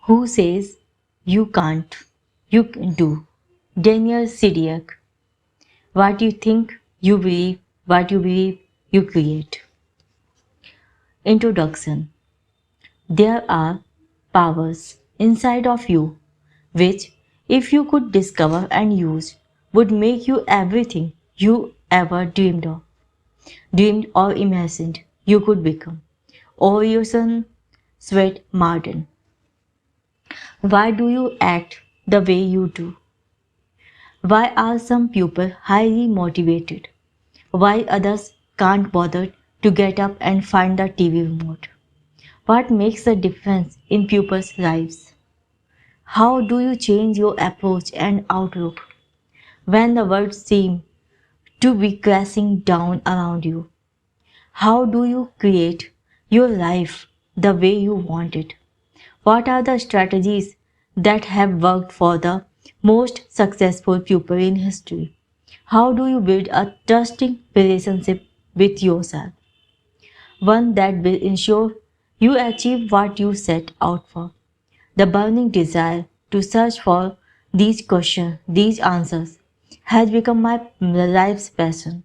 Who says you can't? You can do. Daniel Sidiak. What you think, you believe. What you believe, you create. Introduction. There are powers inside of you which, if you could discover and use, would make you everything you ever dreamed or imagined you could become. Orison Swett Marden. Why do you act the way you do? Why are some people highly motivated? Why others can't bother to get up and find the TV remote? What makes the difference in people's lives? How do you change your approach and outlook when the world seems to be crashing down around you? How do you create your life the way you want it? What are the strategies that have worked for the most successful people in history? How do you build a trusting relationship with yourself? One that will ensure you achieve what you set out for. The burning desire to search for these questions, these answers, has become my life's passion.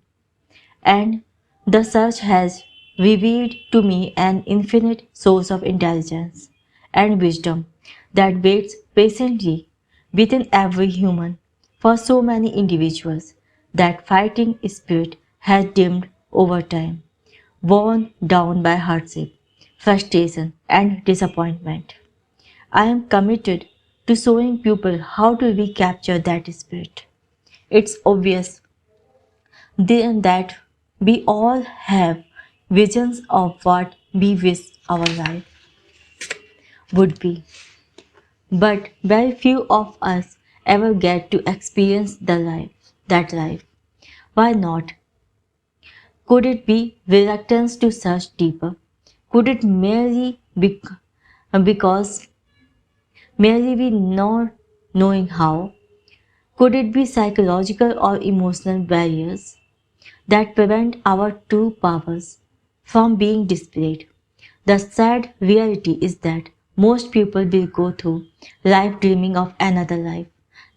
And the search has revealed to me an infinite source of intelligence and wisdom that waits patiently within every human. For so many individuals, that fighting spirit has dimmed over time, worn down by hardship, frustration, and disappointment. I am committed to showing people how to recapture that spirit. It's obvious that we all have visions of what we wish our life would be, but very few of us ever get to experience that life. Why not? Could it be reluctance to search deeper? Could it because merely we not knowing how? Could it be psychological or emotional barriers that prevent our true powers from being displayed? The sad reality is that most people will go through life dreaming of another life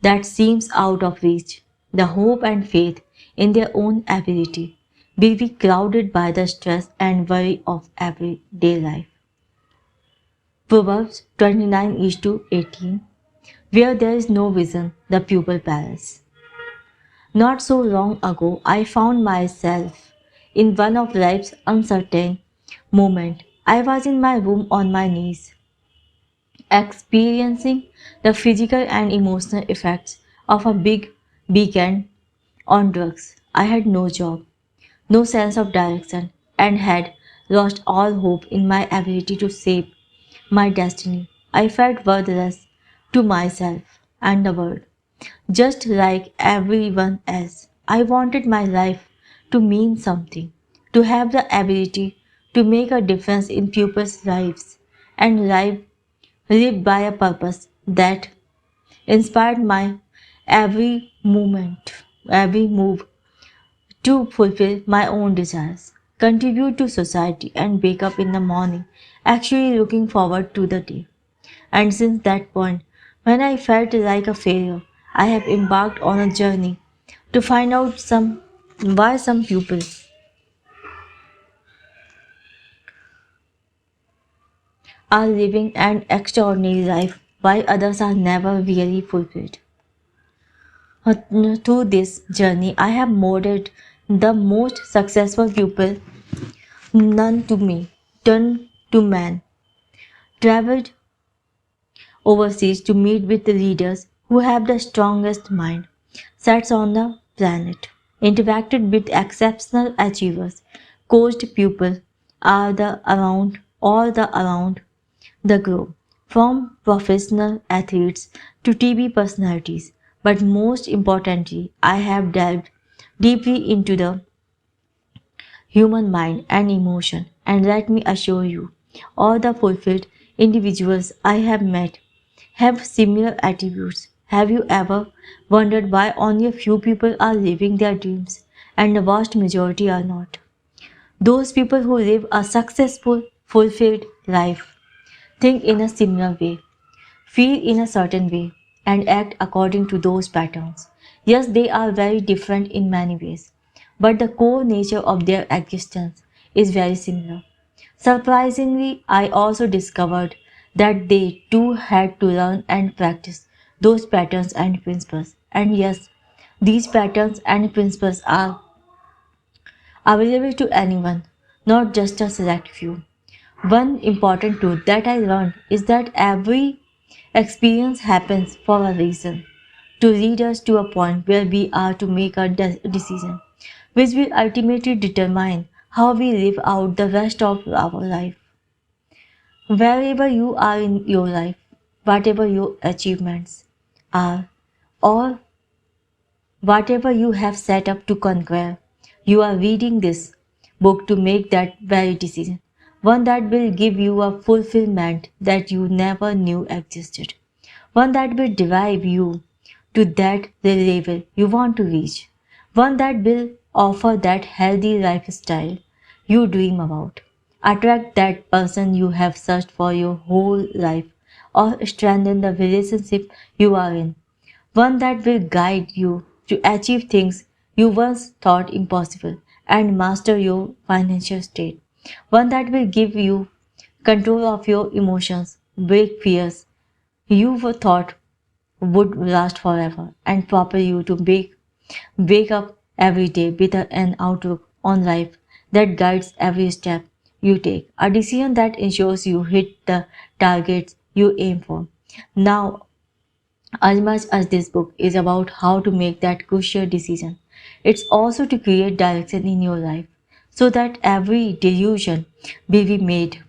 that seems out of reach. The hope and faith in their own ability will be clouded by the stress and worry of everyday life. Proverbs 29:18. Where there is no vision, the pupil perishes. Not so long ago, I found myself in one of life's uncertain moments. I was in my room on my knees, experiencing the physical and emotional effects of a big weekend on drugs. I had no job, no sense of direction, and had lost all hope in my ability to shape my destiny. I felt worthless to myself and the world. Just like everyone else, I wanted my life to mean something, to have the ability to make a difference in people's lives, and live by a purpose that inspired my every moment, every move to fulfill my own desires, contribute to society, and wake up in the morning actually looking forward to the day. And since that point, when I felt like a failure, I have embarked on a journey to find out why some people are living an extraordinary life while others are never really fulfilled. Through this journey, I have modeled the most successful people known to me, turned to man, traveled overseas to meet with the leaders who have the strongest mind sets on the planet, interacted with exceptional achievers, coached pupils all the around the globe, from professional athletes to TV personalities. But most importantly, I have delved deeply into the human mind and emotion, and let me assure you, all the fulfilled individuals I have met have similar attributes. Have you ever wondered why only a few people are living their dreams and the vast majority are not? Those people who live a successful, fulfilled life think in a similar way. feel in a certain way, and act according to those patterns. Yes, they are very different in many ways, but the core nature of their existence is very similar. Surprisingly, I also discovered that they too had to learn and practice those patterns and principles. And yes, these patterns and principles are available to anyone, not just a select few. One important truth that I learned is that every experience happens for a reason, to lead us to a point where we are to make a decision, which will ultimately determine how we live out the rest of our life. Wherever you are in your life, whatever your achievements are, or whatever you have set up to conquer, you are reading this book to make that very decision, one that will give you a fulfillment that you never knew existed, one that will drive you to that level you want to reach, one that will offer that healthy lifestyle you dream about, attract that person you have searched for your whole life, or strengthen the relationship you are in, one that will guide you to achieve things you once thought impossible and master your financial state, one that will give you control of your emotions, break fears you were thought would last forever, and propel you to wake up every day with an outlook on life that guides every step you take, a decision that ensures you hit the targets you aim for. Now, as much as this book is about how to make that crucial decision, it's also to create direction in your life so that every decision will be made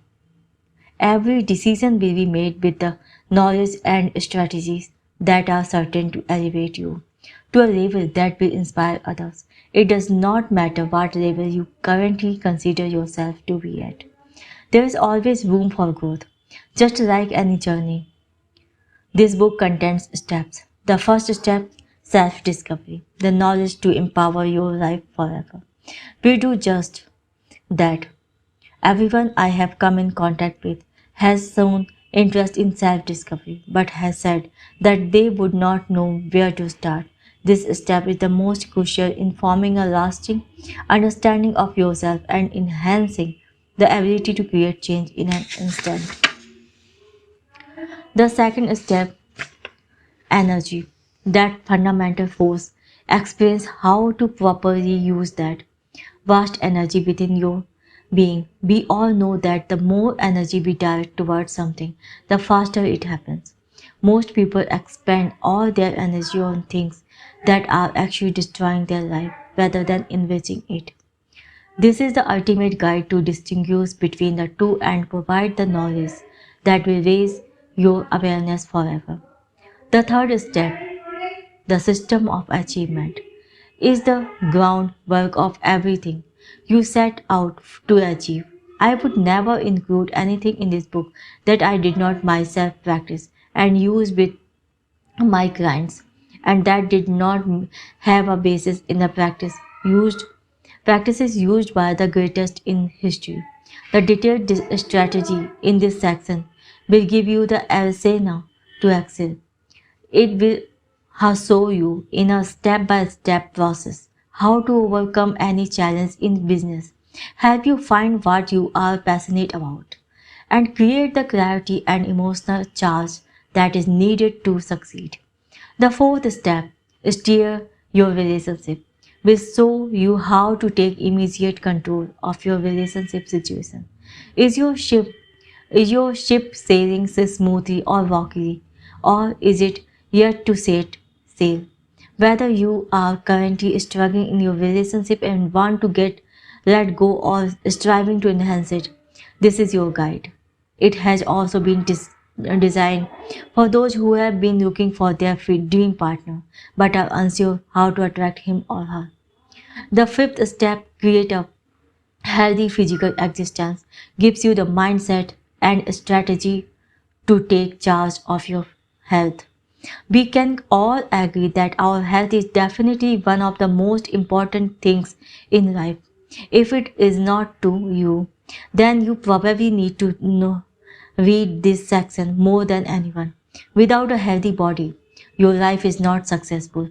with the knowledge and strategies that are certain to elevate you to a level that will inspire others. It does not matter what level you currently consider yourself to be at. There is always room for growth. Just like any journey, this book contains steps. The first step, self discovery, the knowledge to empower your life forever. We do just that. Everyone I have come in contact with has shown interest in self discovery but has said that they would not know where to start. This step is the most crucial in forming a lasting understanding of yourself and enhancing the ability to create change in an instant. The second step, energy, that fundamental force, explains how to properly use that vast energy within your being. We all know that the more energy we direct towards something, the faster it happens. Most people expend all their energy on things that are actually destroying their life rather than enriching it. This is the ultimate guide to distinguish between the two and provide the knowledge that will raise your awareness forever. The third step, the system of achievement, is the groundwork of everything you set out to achieve. I would never include anything in this book that I did not myself practice and use with my clients, and that did not have a basis in the practices used by the greatest in history. The detailed strategy in this section will give you the arsenal to excel. It will show you in a step-by-step process how to overcome any challenge in business, help you find what you are passionate about, and create the clarity and emotional charge that is needed to succeed. The fourth step, steer your relationship, will show you how to take immediate control of your relationship situation. Is your ship is your ship sailing smoothly or rockily, or is it yet to set sail? Whether you are currently struggling in your relationship and want to get let go or striving to enhance it, this is your guide. It has also been designed for those who have been looking for their dream partner but are unsure how to attract him or her. The fifth step, create a healthy physical existence, gives you the mindset and strategy to take charge of your health. We can all agree that our health is definitely one of the most important things in life. If it is not to you, then you probably need to know, read this section more than anyone. Without a healthy body, your life is not successful.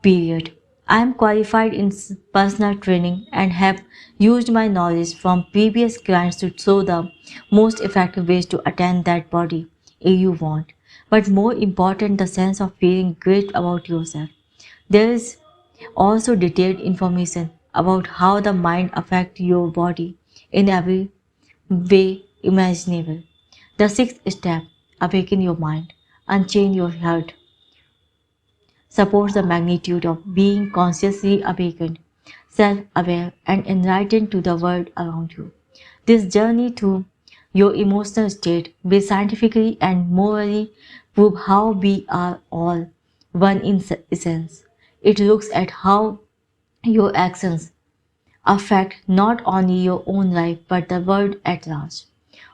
Period. I am qualified in personal training and have used my knowledge from previous clients to show the most effective ways to attain that body you want. But more important, the sense of feeling great about yourself. There is also detailed information about how the mind affects your body in every way imaginable. The sixth step, awaken your mind, unchain your heart, supports the magnitude of being consciously awakened, self aware, and enlightened to the world around you. This journey through your emotional state will scientifically and morally prove how we are all one in essence. It looks at how your actions affect not only your own life but the world at large.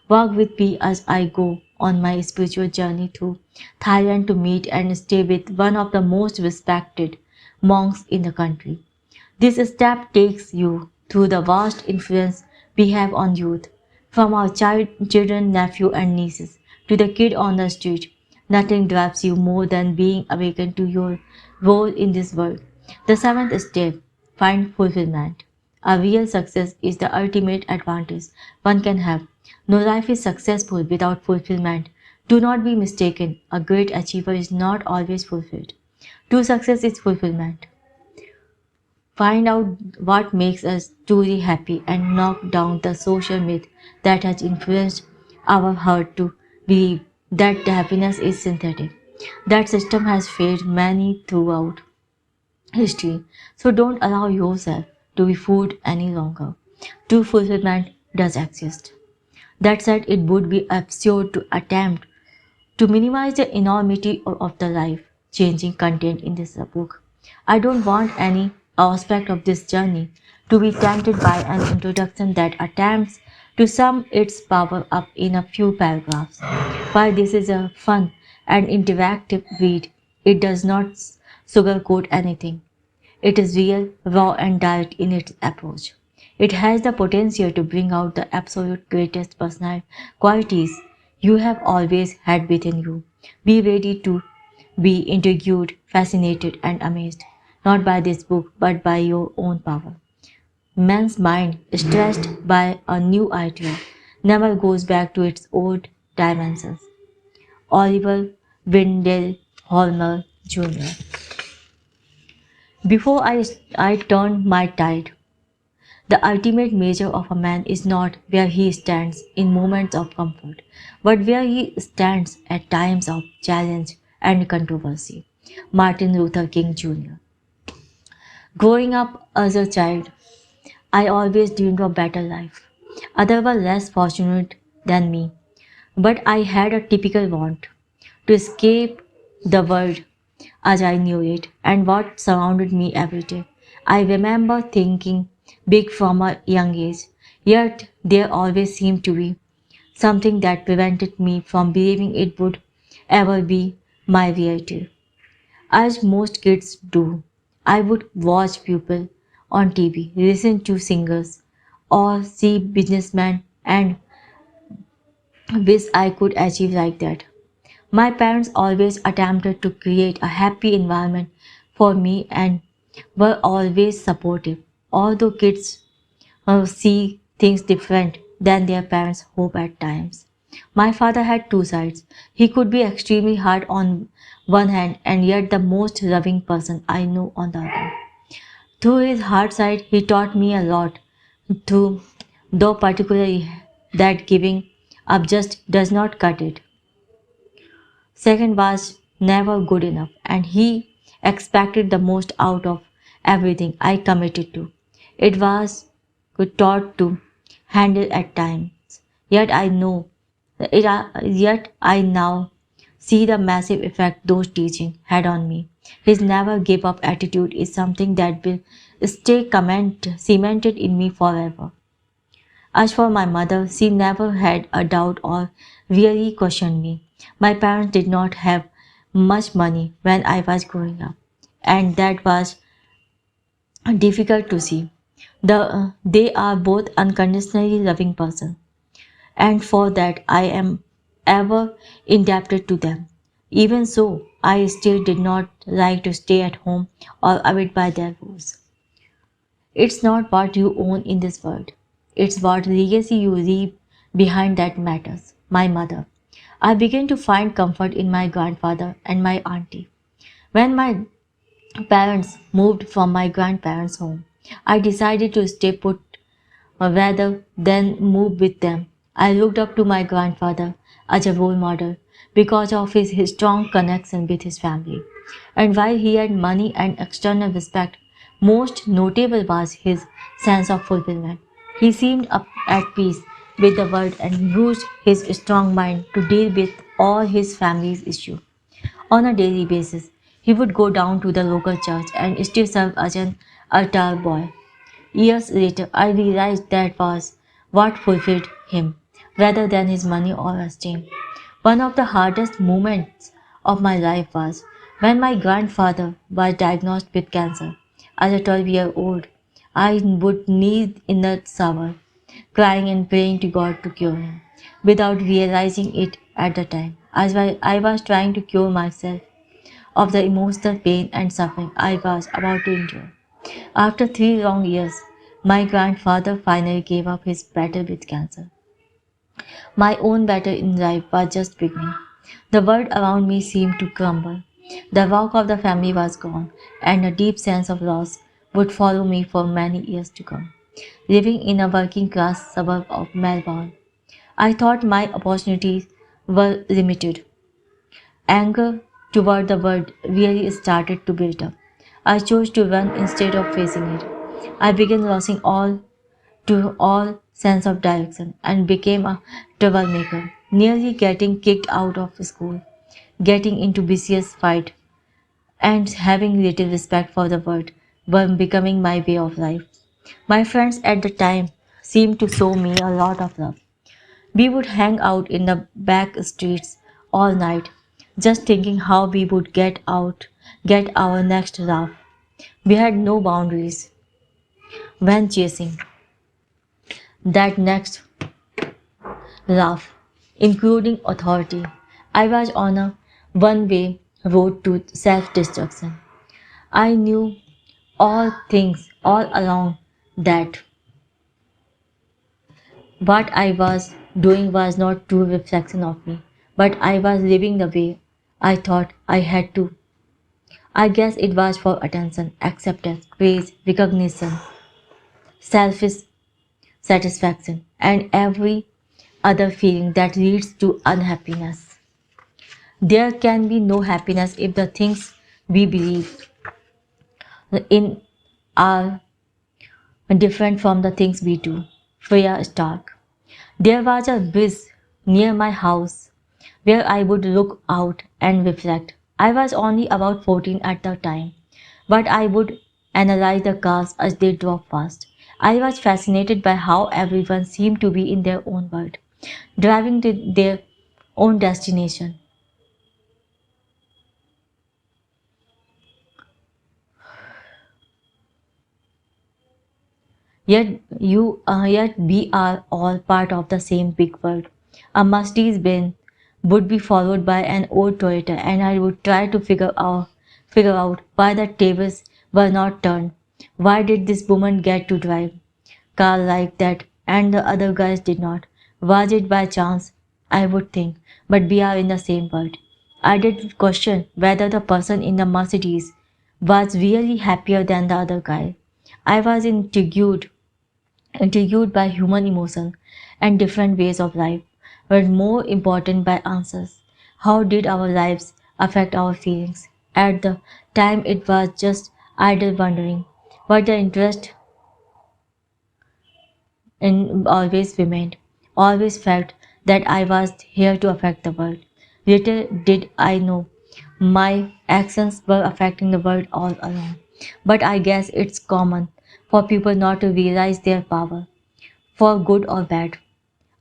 Walk with me as I go on my spiritual journey to Thailand to meet and stay with one of the most respected monks in the country. This step takes you through the vast influence we have on youth, from our children, nephew, and nieces to the kid on the street. Nothing drives you more than being awakened to your role in this world. The seventh step, find fulfillment. A real success is the ultimate advantage one can have. No life is successful without fulfillment. Do not be mistaken, a great achiever is not always fulfilled. True success is fulfillment. Find out what makes us truly happy and knock down the social myth that has influenced our heart to believe that happiness is synthetic. That system has failed many throughout history. So don't allow yourself to be fooled any longer. True fulfillment does exist. That said, it would be absurd to attempt to minimize the enormity of the life changing content in this book. I don't want any aspect of this journey to be tainted by an introduction that attempts to sum its power up in a few paragraphs. While this is a fun and interactive read, it does not sugarcoat anything. It is real, raw, and direct in its approach. It has the potential to bring out the absolute greatest personal qualities you have always had within you. Be ready to be intrigued, fascinated, and amazed, not by this book, but by your own power. Man's mind, stressed by a new idea, never goes back to its old dimensions. Oliver Wendell Holmer Jr. Before I turned my tide, the ultimate measure of a man is not where he stands in moments of comfort, but where he stands at times of challenge and controversy. Martin Luther King Jr. Growing up as a child, I always dreamed of a better life. Others were less fortunate than me, but I had a typical want to escape the world as I knew it and what surrounded me every day. I remember thinking big from a young age, yet there always seemed to be something that prevented me from believing it would ever be my reality. As most kids do, I would watch people on TV, listen to singers, or see businessmen and wish I could achieve like that. My parents always attempted to create a happy environment for me and were always supportive, although kids see things different than their parents hope at times. My father had two sides. He could be extremely hard on one hand and yet the most loving person I know on the other. Through his hard side, he taught me a lot, through, though particularly that giving up just does not cut it. Second was never good enough, and he expected the most out of everything I committed to. It was good taught to handle at times. Yet I know, yet I now see the massive effect those teaching had on me. His never give up attitude is something that will stay cemented in me forever. As for my mother, she never had a doubt or really questioned me. My parents did not have much money when I was growing up, and that was difficult to see. They are both unconditionally loving persons, and for that I am ever indebted to them. Even so, I still did not like to stay at home or abide by their rules. It's not what you own in this world, it's what legacy you leave behind that matters. My mother. I began to find comfort in my grandfather and my auntie. When my parents moved from my grandparents' home, I decided to stay put rather than move with them. I looked up to my grandfather as a role model because of his strong connection with his family. And while he had money and external respect, most notable was his sense of fulfillment. He seemed up at peace with the world and used his strong mind to deal with all his family's issues. On a daily basis, he would go down to the local church and still serve as an altar boy. Years later, I realized that was what fulfilled him, rather than his money or esteem. One of the hardest moments of my life was when my grandfather was diagnosed with cancer. As a 12-year-old, I would kneel in the shower, crying and praying to God to cure him, without realizing it at the time. As I was trying to cure myself of the emotional pain and suffering I was about to endure. After 3 long years, my grandfather finally gave up his battle with cancer. My own battle in life was just beginning. The world around me seemed to crumble. The rock of the family was gone, and a deep sense of loss would follow me for many years to come. Living in a working class suburb of Melbourne, I thought my opportunities were limited. Anger toward the world really started to build up. I chose to run instead of facing it. I began losing all sense of direction and became a troublemaker, nearly getting kicked out of school, getting into vicious fight, and having little respect for the world were becoming my way of life. My friends at the time seemed to show me a lot of love. We would hang out in the back streets all night, just thinking how we would get our next laugh. We had no boundaries when chasing that next laugh, including authority. I was on a one way road to self destruction. I knew all along that what I was doing was not true reflection of me, but I was living the way I thought I had to. I guess it was for attention, acceptance, praise, recognition, selfish satisfaction, and every other feeling that leads to unhappiness. There can be no happiness if the things we believe in are different from the things we do. Freya Stark. There was a bridge near my house where I would look out and reflect. I was only about 14 at the time, but I would analyze the cars as they drove past. I was fascinated by how everyone seemed to be in their own world, driving to their own destination. Yet we are all part of the same big world. A Mercedes Benz would be followed by an old Toyota, and I would try to figure out why the tables were not turned. Why did this woman get to drive car like that and the other guys did not? Was it by chance? I would think, but we are in the same world. I did question whether the person in the Mercedes was really happier than the other guy. I was intrigued by human emotion and different ways of life, but more important by answers. How did our lives affect our feelings? At the time, it was just idle wondering, but the interest in always remained, always felt that I was here to affect the world. Little did I know my actions were affecting the world all along. But I guess it's common for people not to realize their power, for good or bad.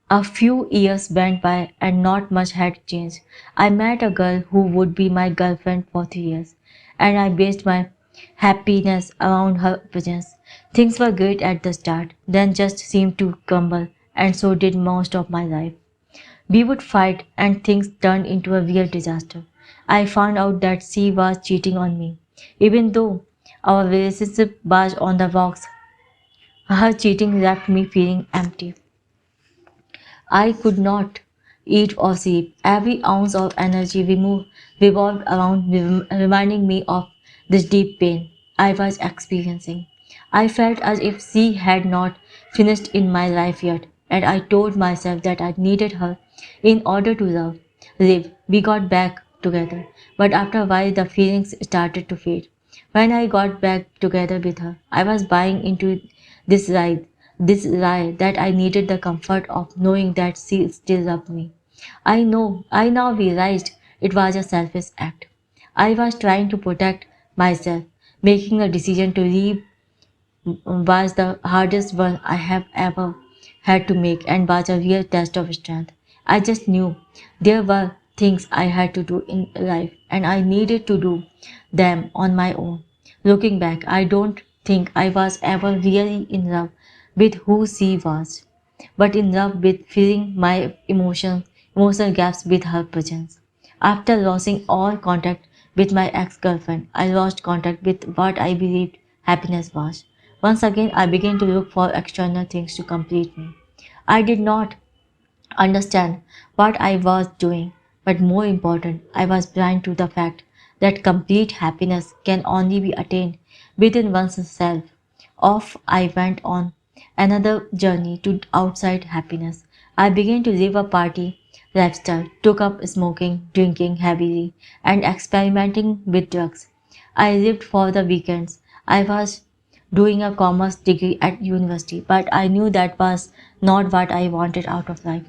A few years went by and not much had changed. I met a girl who would be my girlfriend for 3 years, and I based my happiness around her presence. Things were great at the start, then just seemed to crumble, and so did most of my life. We would fight, and things turned into a real disaster. I found out that she was cheating on me. Even though our relationship was on the rocks, her cheating left me feeling empty. I could not eat or sleep. Every ounce of energy revolved around reminding me of this deep pain I was experiencing. I felt as if she had not finished in my life yet, and I told myself that I needed her in order to live. We got back together, but after a while the feelings started to fade. When I got back together with her, I was buying into this lie, this lie that I needed the comfort of knowing that she still loved me. I now realized it was a selfish act. I was trying to protect myself. Making the decision to leave was the hardest one I have ever had to make and was a real test of strength. I just knew there were things I had to do in life and I needed to do them on my own. Looking back, I don't think I was ever really in love with who she was, but in love with filling my emotional gaps with her presence. After losing all contact with my ex-girlfriend, I lost contact with what I believed happiness was. Once again, I began to look for external things to complete me. I did not understand what I was doing, but more important, I was blind to the fact that complete happiness can only be attained within oneself. Off I went on another journey to outside happiness. I began to live a party lifestyle, took up smoking, drinking heavily, and experimenting with drugs. I lived for the weekends. I was doing a commerce degree at university, but I knew that was not what I wanted out of life.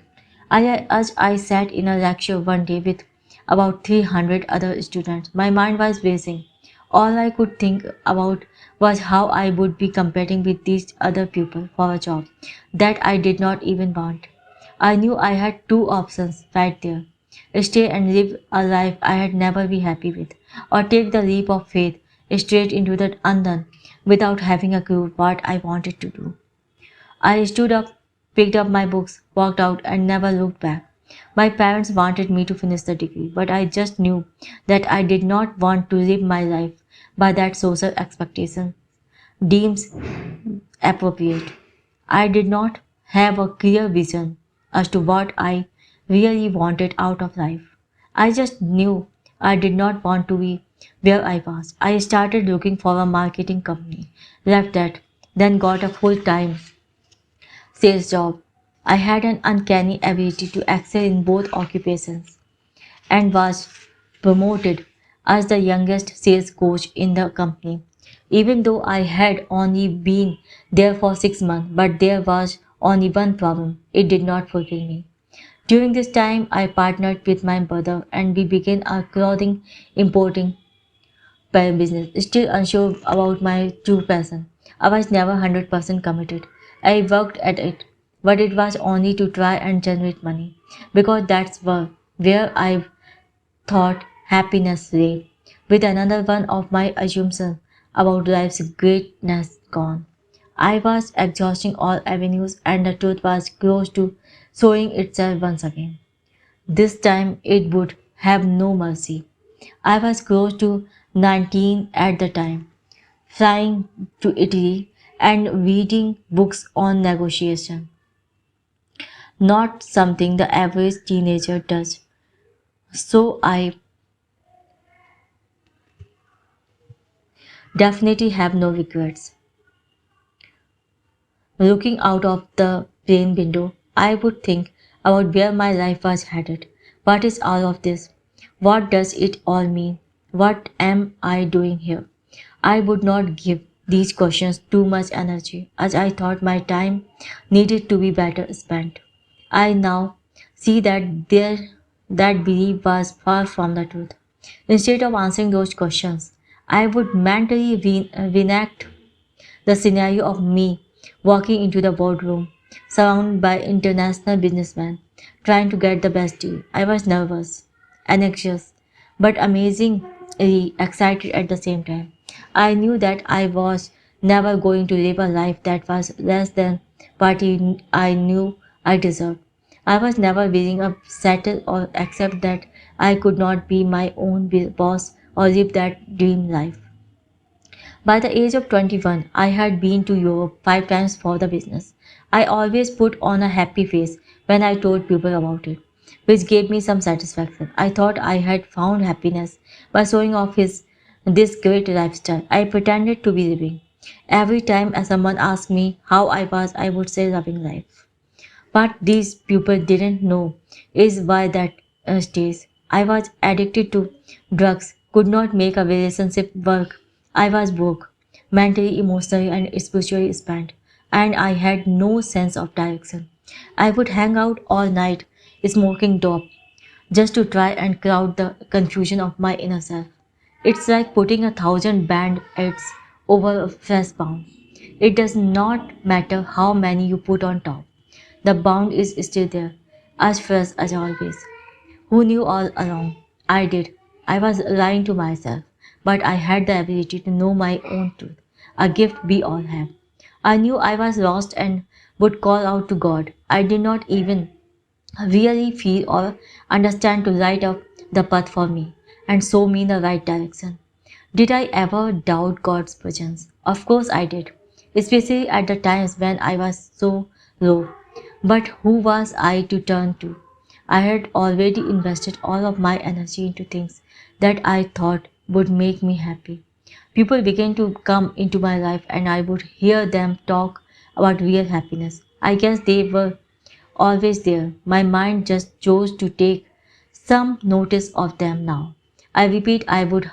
As I sat in a lecture one day with about 300 other students, my mind was racing. All I could think about was how I would be competing with these other people for a job that I did not even want. I knew I had two options right there: stay and live a life I had never be happy with, or take the leap of faith straight into the unknown without having a clue what I wanted to do. I stood up, picked up my books, walked out, and never looked back. My parents wanted me to finish the degree, but I just knew that I did not want to live my life by that social expectation deems appropriate. I did not have a clear vision as to what I really wanted out of life. I just knew I did not want to be where I was. I started looking for a marketing company, left that, then got a full time sales job. I had an uncanny ability to excel in both occupations and was promoted as the youngest sales coach in the company. Even though I had only been there for 6 months, but there was only one problem: it did not fulfill me. During this time, I partnered with my brother and we began a clothing importing business. Still unsure about my true passion, I was never 100% committed. I worked at it, but it was only to try and generate money because that's where I thought happiness lay. With another one of my assumptions about life's greatness gone. I was exhausting all avenues and the truth was close to showing itself once again. This time it would have no mercy. I was close to 19 at the time, flying to Italy and reading books on negotiation. Not something the average teenager does. So I definitely have no regrets. Looking out of the plane window, I would think about where my life was headed. What is all of this? What does it all mean? What am I doing here? I would not give these questions too much energy as I thought my time needed to be better spent. I now see that belief was far from the truth. Instead of answering those questions, I would mentally reenact the scenario of me walking into the boardroom, surrounded by international businessmen, trying to get the best deal. I was nervous, anxious, but amazingly excited at the same time. I knew that I was never going to live a life that was less than what I knew I deserved. I was never willing to settle or accept that I could not be my own boss or live that dream life. By the age of 21, I had been to Europe 5 times for the business. I always put on a happy face when I told people about it, which gave me some satisfaction. I thought I had found happiness by showing off this great lifestyle I pretended to be living. Every time someone asked me how I was, I would say loving life. But these people didn't know is why that stage. I was addicted to drugs, could not make a relationship work. I was broke, mentally, emotionally, and spiritually spent, and I had no sense of direction. I would hang out all night, smoking dope, just to try and crowd the confusion of my inner self. It's like putting 1,000 band-aids over a fresh bound. It does not matter how many you put on top. The bound is still there, as fresh as always. Who knew all along? I did. I was lying to myself, but I had the ability to know my own truth, a gift we all have. I knew I was lost and would call out to God. I did not even really feel or understand to light up the path for me and show me the right direction. Did I ever doubt God's presence? Of course I did, especially at the times when I was so low. But who was I to turn to? I had already invested all of my energy into things that I thought would make me happy. People began to come into my life and I would hear them talk about real happiness. I guess they were always there. My mind just chose to take some notice of them now. I repeat, I would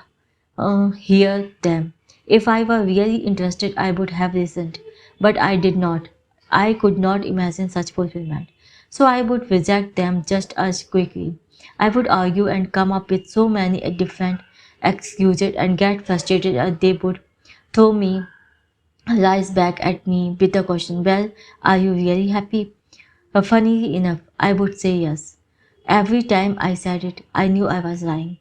hear them. If I were really interested, I would have listened, but I did not. I could not imagine such fulfillment. So I would reject them just as quickly. I would argue and come up with so many different excuses and get frustrated as they would throw me lies back at me with the question, well, are you really happy? Funnily enough, I would say yes. Every time I said it, I knew I was lying.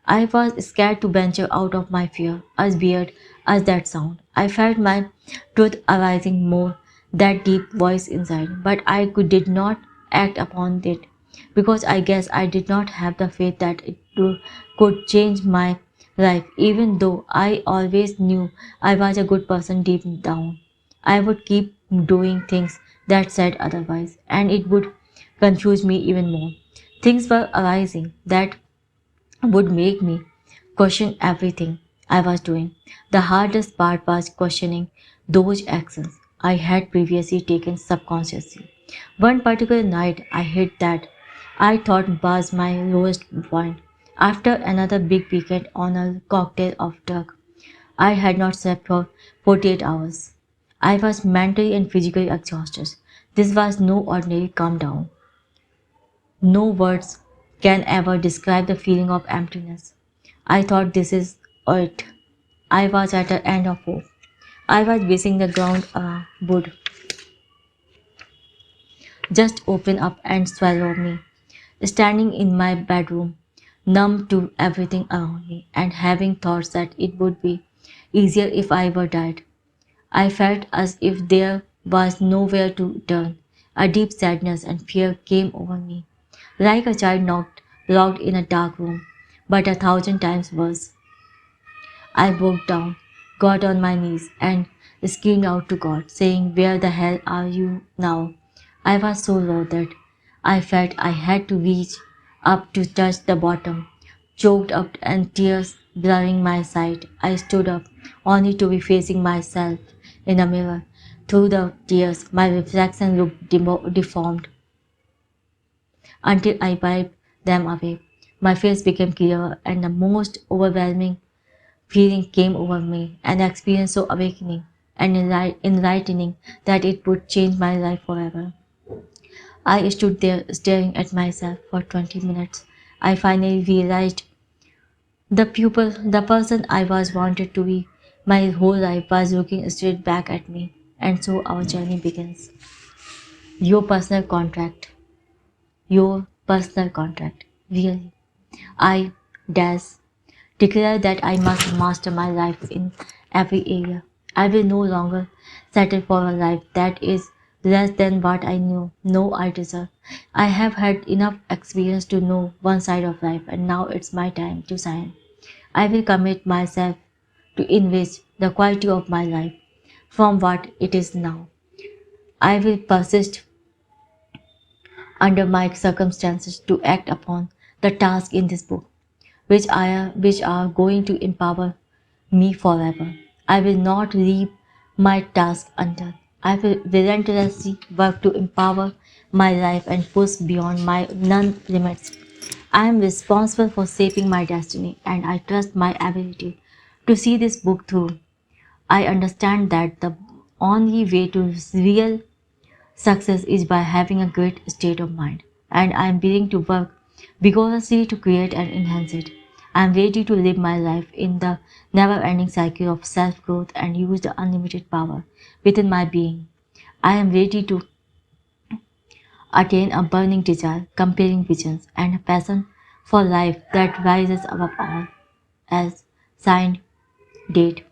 I was scared to venture out of my fear, as weird as that sound. I felt my truth arising more, that deep voice inside, but did not act upon it because I guess I did not have the faith that could change my life, even though I always knew I was a good person deep down. I would keep doing things that said otherwise, and it would confuse me even more. Things were arising that would make me question everything I was doing. The hardest part was questioning those actions I had previously taken subconsciously. One particular night, I hit that I thought was my lowest point. After another big weekend on a cocktail of drug, I had not slept for 48 hours. I was mentally and physically exhausted. This was no ordinary calm down. No words can ever describe the feeling of emptiness. I thought this is it. I was at the end of hope. I was wishing the ground would just open up and swallow me. Standing in my bedroom, numb to everything around me, and having thoughts that it would be easier if I were dead. I felt as if there was nowhere to turn. A deep sadness and fear came over me, like a child locked in a dark room, but 1,000 times worse. I broke down, got on my knees, and screamed out to God, saying, where the hell are you now? I was so low that I felt I had to reach up to touch the bottom. Choked up and tears blurring my sight, I stood up, only to be facing myself in a mirror. Through the tears, my reflection looked deformed until I wiped them away. My face became clearer, and the most overwhelming feeling came over me, an experience so awakening and enlightening that it would change my life forever. I stood there staring at myself for 20 minutes. I finally realized the person I was wanted to be my whole life was looking straight back at me. And so our journey begins. Your personal contract. Your personal contract. Really. I, Des, declare that I must master my life in every area. I will no longer settle for a life that is less than what I know I deserve. I have had enough experience to know one side of life, and now it's my time to shine. I will commit myself to enrich the quality of my life from what it is now. I will persist under my circumstances to act upon the task in this book, which are going to empower me forever. I will not leave my task undone. I will relentlessly work to empower my life and push beyond my non limits. I am responsible for shaping my destiny, and I trust my ability to see this book through. I understand that the only way to real success is by having a great state of mind, and I am willing to work vigorously to create and enhance it. I am ready to live my life in the never ending cycle of self growth and use the unlimited power within my being. I am ready to attain a burning desire, compelling visions, and a passion for life that rises above all. As signed, date.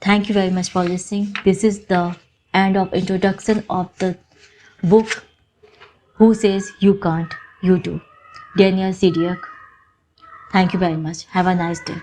Thank you very much for listening. This is the end of introduction of the book Who Says You Can't, You Do. Daniel Sidiak. Thank you very much. Have a nice day.